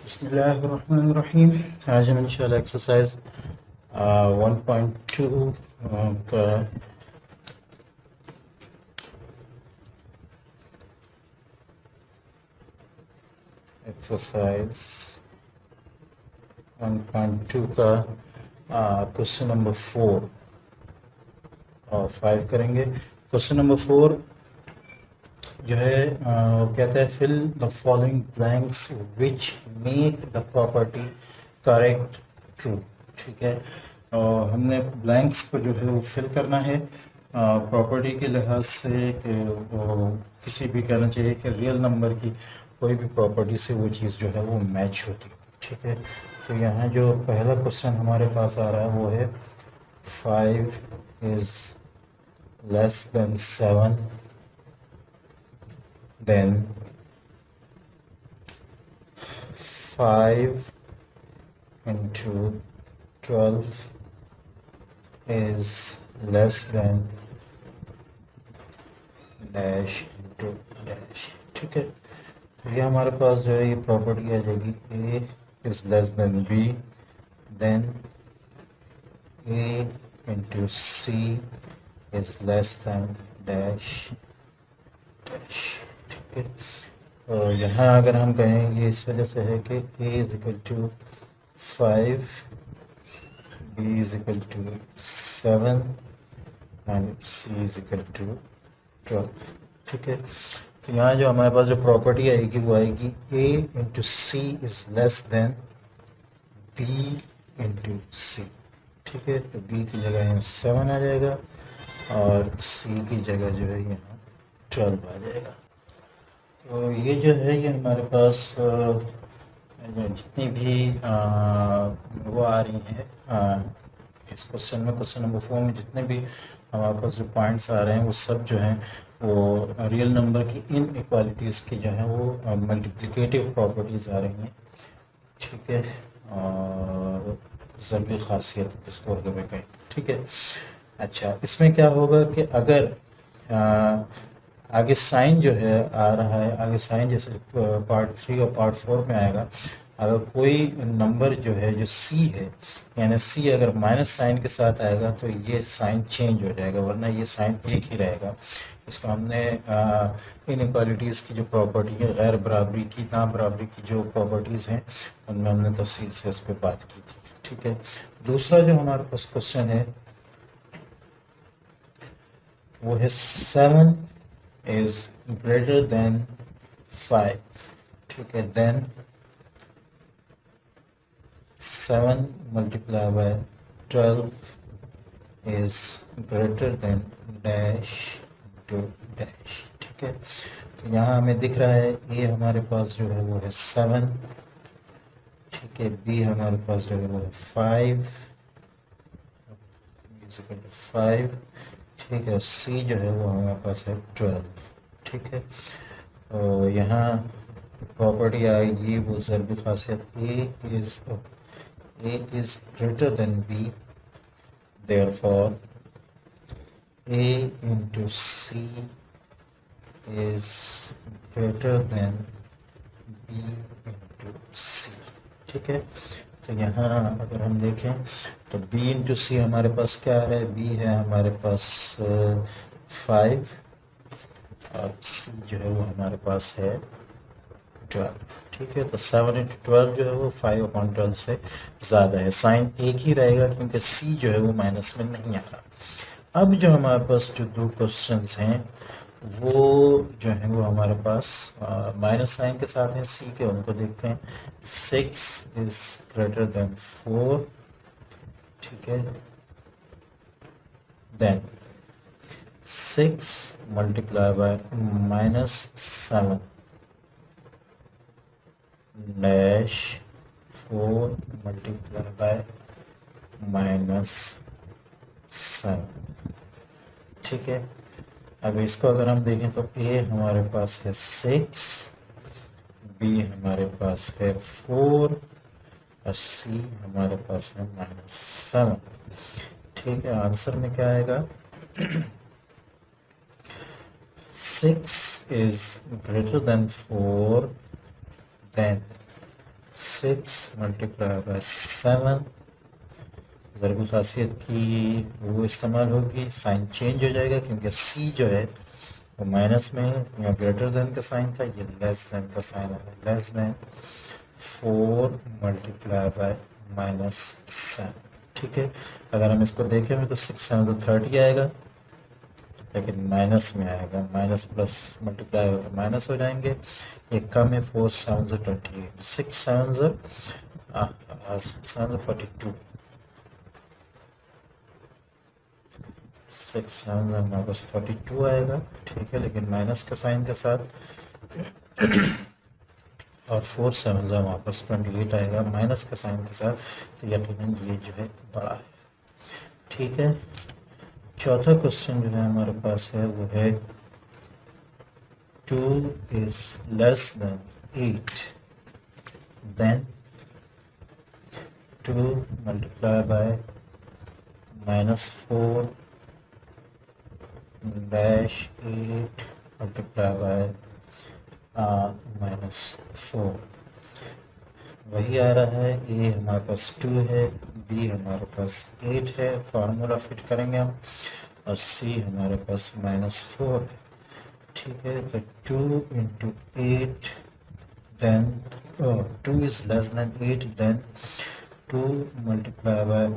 बिस्मिल्लाहिर्रहमानिर्रहीम। आज हम इंशाल्लाह एक्सरसाइज 1.2 का एक्सरसाइज 1.2 का क्वेश्चन नंबर 4 और 5 करेंगे। क्वेश्चन नंबर 4 जो है वो कहता है fill the following blanks which make the property correct true. ठीक है, और हमने ब्लैंक्स को जो है वो फिल करना है प्रॉपर्टी के लिहाज से कि वो किसी भी कहना चाहिए कि रियल नंबर की कोई भी प्रॉपर्टी से वो चीज़ जो है वो मैच होती है। ठीक है, तो यहाँ जो पहला क्वेश्चन हमारे पास आ रहा है वो है 5 is less than 7, then 5 into 12 is less than dash into dash। ठीक है, तो ये हमारे पास जो है ये प्रॉपर्टी आ जाएगी a is less than b, then a into c is less than dash dash। ठीक है, और यहाँ अगर हम कहें ये इस वजह से है कि a is equal to 5, b is equal to 7 and c is equal to 12। ठीक है, तो यहाँ जो हमारे पास जो प्रॉपर्टी आएगी वो आएगी a into C is less than b into C. ठीक है, तो b की जगह यहाँ 7 आ जाएगा और c की जगह जो है यहाँ 12 आ जाएगा। तो ये जो है ये हमारे पास जितनी भी वो आ रही हैं इस क्वेश्चन में, क्वेश्चन नंबर 4 में जितने भी हमारे पास जो पॉइंट्स आ रहे हैं वो सब जो हैं वो रियल नंबर की इन इक्वालिटीज़ की जो है वो मल्टीप्लिकेटिव प्रॉपर्टीज़ आ रही हैं। ठीक है, और ज़रूरी खासियत इसको उर्दू में कहें। ठीक है, अच्छा इसमें क्या होगा कि अगर आगे साइन जो है आ रहा है, आगे साइन जैसे पार्ट 3 और पार्ट 4 में आएगा, अगर कोई नंबर जो है जो सी है यानी सी अगर माइनस साइन के साथ आएगा तो ये साइन चेंज हो जाएगा, वरना ये साइन एक ही रहेगा। इसको हमने इनइक्वालिटीज़ की जो प्रॉपर्टी है, गैर बराबरी की, ना बराबरी की जो प्रॉपर्टीज़ हैं उनमें हमने तफसील से इस पर बात की थी। ठीक है, दूसरा जो हमारे पास क्वेश्चन है वो है 7 is greater than 5। ठीक है, then 7 multiplied by 12 is greater than dash to dash। ठीक है, तो यहाँ हमें दिख रहा है a हमारे पास जो है वो है 7, ठीक है, b हमारे पास जो है वो है 5, 5, ठीक है, c जो है वो हमारे पास है 12। ठीक है, और यहाँ प्रॉपर्टी आएगी वो ज़रूरी खासियत a is greater than b, therefore a into c is greater than b into c। ठीक है, तो यहाँ अगर हम देखें तो b इंटू सी हमारे पास क्या आ रहा है, b है हमारे पास 5 और c जो है वो हमारे पास है 12। ठीक है, तो 7 इंटू 12 जो है वो 5/12 से ज़्यादा है, साइन एक ही रहेगा क्योंकि c जो है वो माइनस में नहीं आ रहा। अब जो हमारे पास जो दो क्वेश्चंस हैं वो जो है वो हमारे पास माइनस साइन के साथ हैं c के, उनको देखते हैं। 6 इज ग्रेटर देन 4। ठीक है, then 6 multiply by -7 dash 4 multiply by -7। ठीक है, अब इसको अगर हम देखें तो a हमारे पास है 6, b हमारे पास है 4 और c हमारे पास है -7। ठीक है, आंसर में क्या आएगा 6 is greater than 4, then 6 multiply by 7, ज़रबी खासियत की वो इस्तेमाल होगी, साइन चेंज हो जाएगा क्योंकि सी जो है वो माइनस में है, यहाँ ग्रेटर देन का साइन था, ये लेस देन का साइन है, लेस देन 4 मल्टीप्लाई बाय -7। ठीक है, अगर हम इसको देखें तो 6 7 तो 30 आएगा, लेकिन माइनस में आएगा, माइनस प्लस मल्टीप्लाई होकर माइनस हो जाएंगे, ये कम है, 4 7 28, 6 7 42, 6 7 हमारे पास 42 आएगा। ठीक है, लेकिन माइनस का साइन के साथ, और 4 7 हमारे पास 28 आएगा माइनस का साइन के साथ, तो यकीनन ये जो है बड़ा है। ठीक है, चौथा क्वेश्चन जो है हमारे पास है वो है 2 is less than 8, then 2 multiplied by -4 dash 8 multiplied by -4, वही आ रहा है। ए हमारे पास 2 है, बी हमारे पास 8 है, फार्मूला फिट करेंगे हम, और सी हमारे पास -4 है। ठीक है, तो 2 into 8, then 2 is less than 8, then 2 multiply by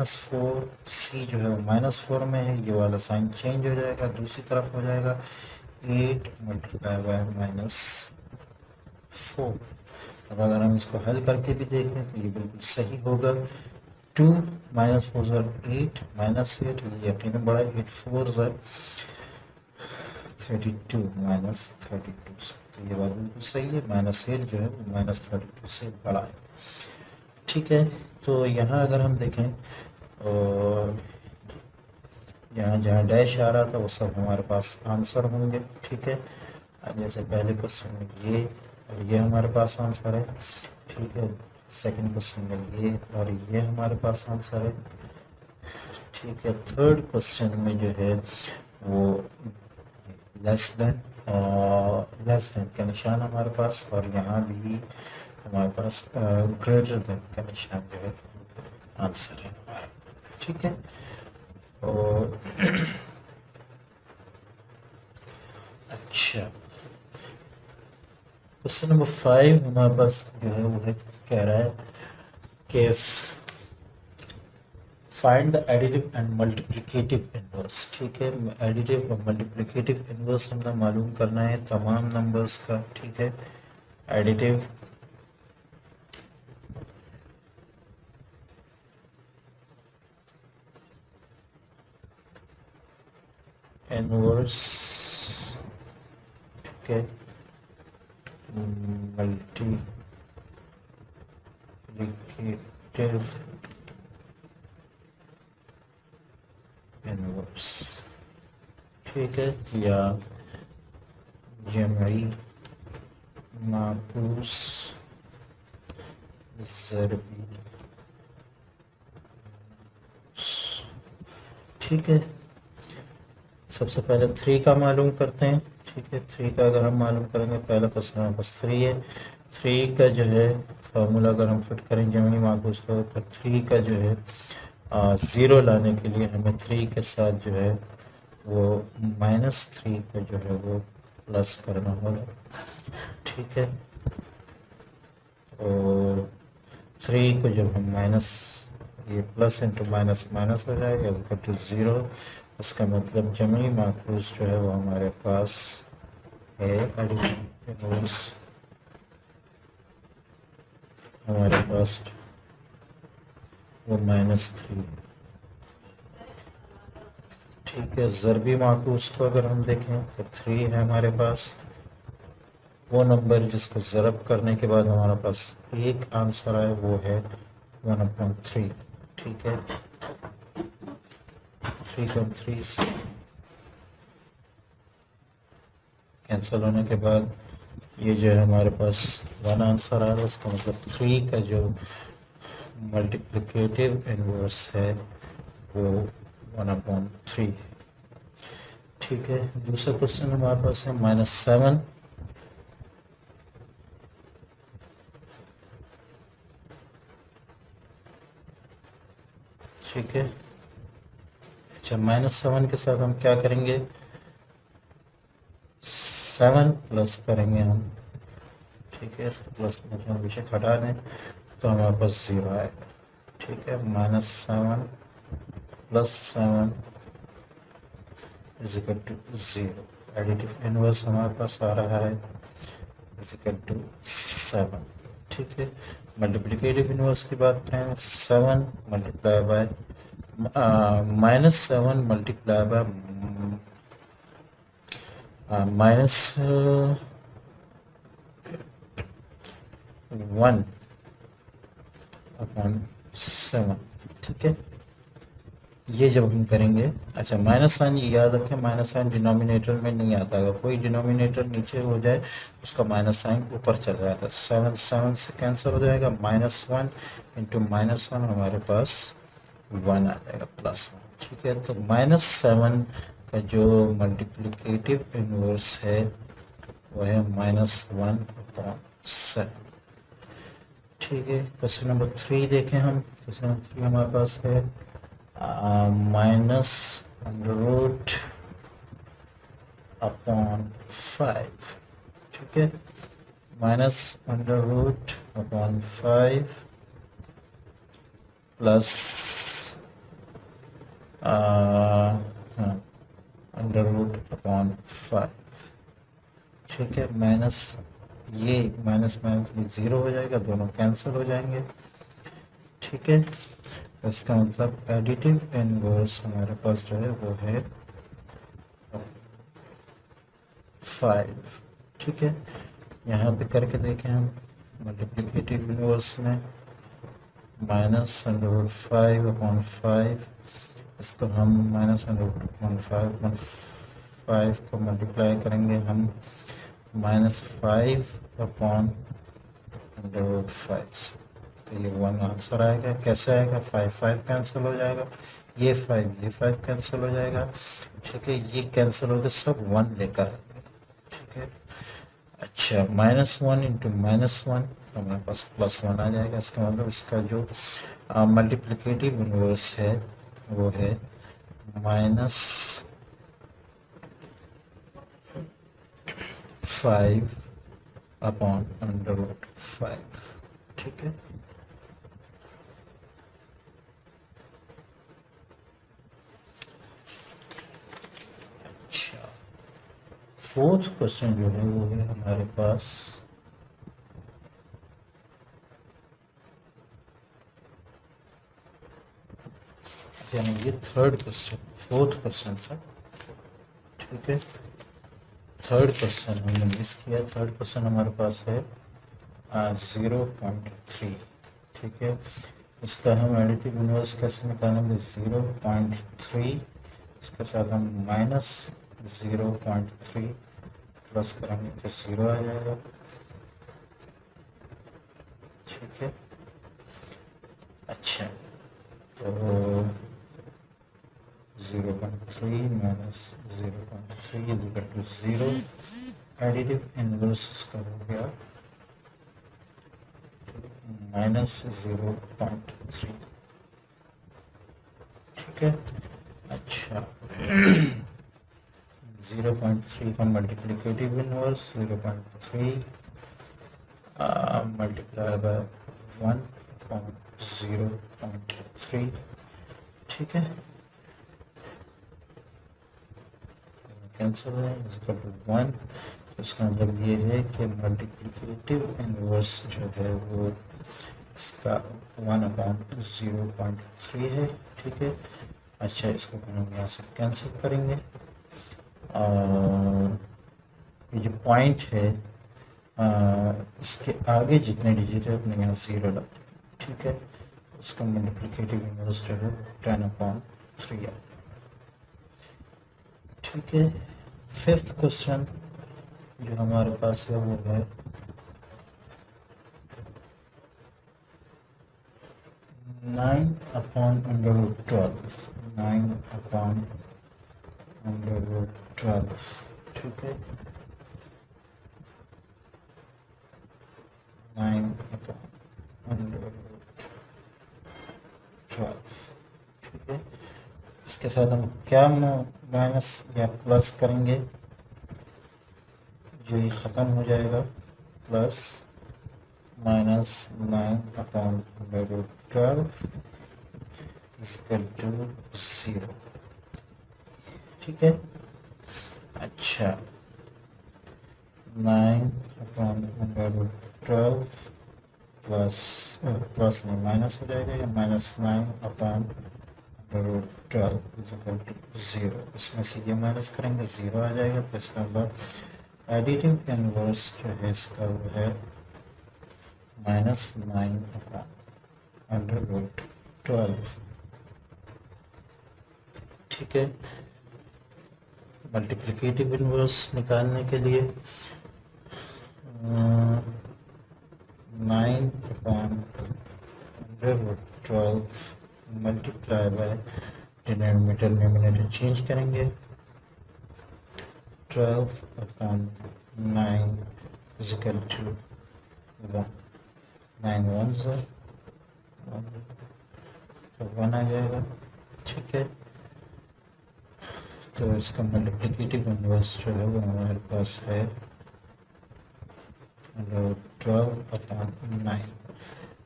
-4, C जो है वो -4 में है, ये वाला साइन चेंज हो जाएगा, दूसरी तरफ हो जाएगा, 8 मल्टीप्लाई बाय -4। अब अगर हम इसको हल करके भी देखें तो ये बिल्कुल सही होगा। 2 -4 8 -8, ये यकीनन बड़ा, 8 4 32 -32, तो ये बात बिल्कुल सही है, -8 जो है वो -32 से बड़ा है। ठीक है, तो यहाँ अगर हम देखें और यहाँ जहाँ डैश आ रहा था वो सब हमारे पास आंसर होंगे। ठीक है, जैसे पहले क्वेश्चन में ये और ये हमारे पास आंसर है। ठीक है, सेकंड क्वेश्चन में ये और ये हमारे पास आंसर है। ठीक है, थर्ड क्वेश्चन में जो है वो लेस देन का निशान हमारे पास, और यहाँ भी हमारे पास ग्रेटर देन का निशान जो है आंसर है हमारा। ठीक है, और अच्छा, क्वेश्चन नंबर 5 हमारे पास जो है वो है, कह रहा है कि find the additive and multiplicative inverse. ठीक है, एडिटिव और मल्टीप्लिकेटिव इनवर्स हमने मालूम करना है तमाम नंबर्स का। ठीक है, एडिटिव इनवर्स, ठीक है, मल्टीप्लिकेटिव इनवर्स। ठीक है, या जमई माकूस ज़रबी। ठीक है, सबसे पहले 3 का मालूम करते हैं। ठीक है, 3 का अगर हम मालूम करेंगे, पहला क्वेश्चन हमारे पास 3 है, 3 का जो है फार्मूला अगर हम फिट करें जमई माकूस का, तो 3 का जो है 0 लाने के लिए हमें 3 के साथ जो है वो -3 को जो है वो प्लस करना होगा। ठीक है, और 3 को जब हम माइनस, ये प्लस इंटू माइनस माइनस हो जाएगा, इक्वल टू 0। इसका मतलब जमी माकूस जो है वो हमारे पास है एडिटिव, हमारे पास वो -3। ठीक है, ज़रबी माकूस को अगर हम देखें तो 3 है हमारे पास, वो नंबर जिसको ज़रब करने के बाद हमारे पास एक आंसर आए वो है 1/3। ठीक है, 3/3 से कैंसिल होने के बाद ये जो है हमारे पास 1 आंसर आ रहा है। इसका मतलब 3 का जो मल्टीप्लिकेटिव इनवर्स है वो 1/3 है। ठीक है, दूसरा क्वेश्चन हमारे पास है -7। ठीक है। अच्छा, -7 के साथ हम क्या करेंगे, 7 प्लस करेंगे हम, ठीक है। इसको प्लस मतलब पीछे हटा दें तो हमारे पास 0 आएगा, ठीक है। -7 plus 7 is equal to 0। Additive inverse हमारे पास आ रहा है इज इक्वल टू 7, ठीक है। मल्टीप्लिकेटिव इनवर्स की बात करें, 7 multiply by -7 multiply by -1 upon 7, ठीक है। ये जब हम करेंगे, अच्छा -साइन ये याद रखें, -साइन डिनोमिनेटर में नहीं आता। अगर कोई डिनोमिनेटर नीचे हो जाए उसका -साइन ऊपर चल जाता है। 7 7 से कैंसिल हो जाएगा, -1 इंटू -1 हमारे पास 1 आ जाएगा, +1, ठीक है। तो -7 का जो मल्टीप्लिकेटिव इनवर्स है वो है -1/7, ठीक है। क्वेश्चन नंबर 3 देखें हम। क्वेश्चन नंबर 3 हमारे पास है -√5, ठीक है। -√5 प्लस √5, ठीक है। माइनस ये माइनस माइनस में 0 हो जाएगा, दोनों कैंसिल हो जाएंगे, ठीक है। इसका मतलब एडिटिव इनवर्स हमारे पास जो है वो है 5, ठीक है। यहाँ पे करके देखें हम मल्टीप्लिकेटिव इनवर्स में -√5/5, इसको हम -√5/5 को मल्टीप्लाई करेंगे हम -5/√5 से, तो ये 1 आंसर आएगा। कैसे आएगा, 5 5 कैंसिल हो जाएगा, ये 5 कैंसिल हो जाएगा, ठीक है। ये कैंसिल हो गए, सब 1 लेकर आएंगे, ठीक है। अच्छा, -1 इंटू -1 हमारे पास +1 आ जाएगा। इसका मतलब इसका जो मल्टीप्लिकेटिव इनवर्स है वो है -5/√5, ठीक है। अच्छा, फोर्थ क्वेश्चन जो है वो है हमारे पास यानी ये थर्ड क्वेश्चन, फोर्थ क्वेश्चन था, ठीक है। थर्ड क्वेश्चन हमने मिस किया। थर्ड क्वेश्चन हमारे पास है 0.3, ठीक है। इसका हम एडिटिव इनवर्स कैसे निकालेंगे, 0.3 इसके साथ हम -0.3 प्लस करेंगे तो 0 आ जाएगा, ठीक है। अच्छा, तो 0.3 minus 0.3 is equal to 0। Additive inverse इसका हो गया -0.3, ठीक है। अच्छा, 0.3 का मल्टीप्लिकेटिव इनवर्स 0.3 मल्टीप्लाई बाय 1/0.3, ठीक है। कैंसिल है, इसका 1, इसका मतलब ये है कि मल्टीप्लिकेटिव इनवर्स जो है वो इसका 1/0.3 है, ठीक है। अच्छा, इसको हम यहाँ से कैंसिल करेंगे और ये जो पॉइंट है इसके आगे जितने डिजिट है अपने यहाँ 0 डालें, ठीक है। उसका मल्टीप्लिकेटिव इनवर्स जो है 10/3 है, ठीक है। फिफ्थ क्वेश्चन जो हमारे पास है वो है 9/√12, 9/√12, ठीक है। 9/√12, इसके साथ हम क्या माइनस या प्लस करेंगे, जो ये ख़त्म हो जाएगा, प्लस माइनस 9/12 इक्वल टू 0। ठीक है। अच्छा, 9/12 प्लस प्लस नहीं माइनस हो जाएगा, या माइनस 9/12 इक्वल टू 0। इसमें से ये माइनस करेंगे 0 आ जाएगा। तो इसका मतलब एडिटिव इनवर्स जो है इसका वो है -9/12। ठीक है। मल्टीप्लिकेटिव इनवर्स निकालने के लिए 9/12 multiply by denominator numerator change करेंगे। 12/9 is equal to 9 1s तो 1 आ जाएगा। ठीक है। तो इसका मल्टीप्लिकेटिव इनवर्स जो है वो हमारे पास है 12/9।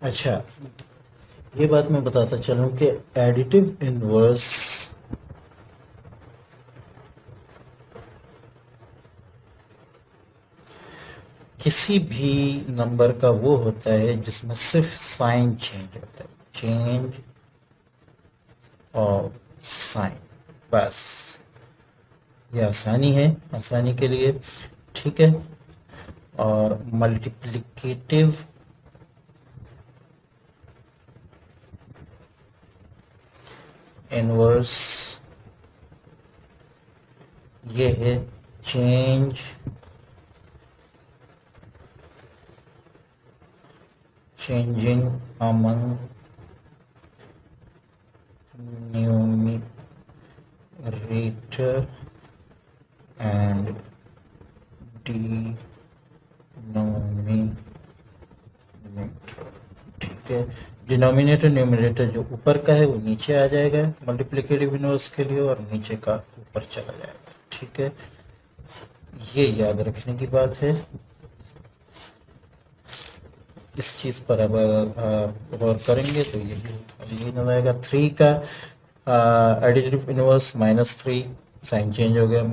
अच्छा, ये बात मैं बताता चलूँ कि एडिटिव इनवर्स किसी भी नंबर का वो होता है जिसमें सिर्फ साइन चेंज होता है, चेंज ऑफ साइन, बस। ये आसानी है, आसानी के लिए। ठीक है। और मल्टीप्लिकेटिव इनवर्स ये है change changing among numerator and denominator। ठीक है। डिनोमिनेटर न्यूमरेटर जो ऊपर का है वो नीचे आ जाएगा मल्टीप्लिकेटिव इनवर्स के लिए, और नीचे का ऊपर चला जाएगा। ठीक है। ये याद रखने की बात है। इस चीज़ पर अब गौर करेंगे तो ये नजर आएगा। 3 का एडिटिव इनवर्स -3, साइन चेंज हो गया,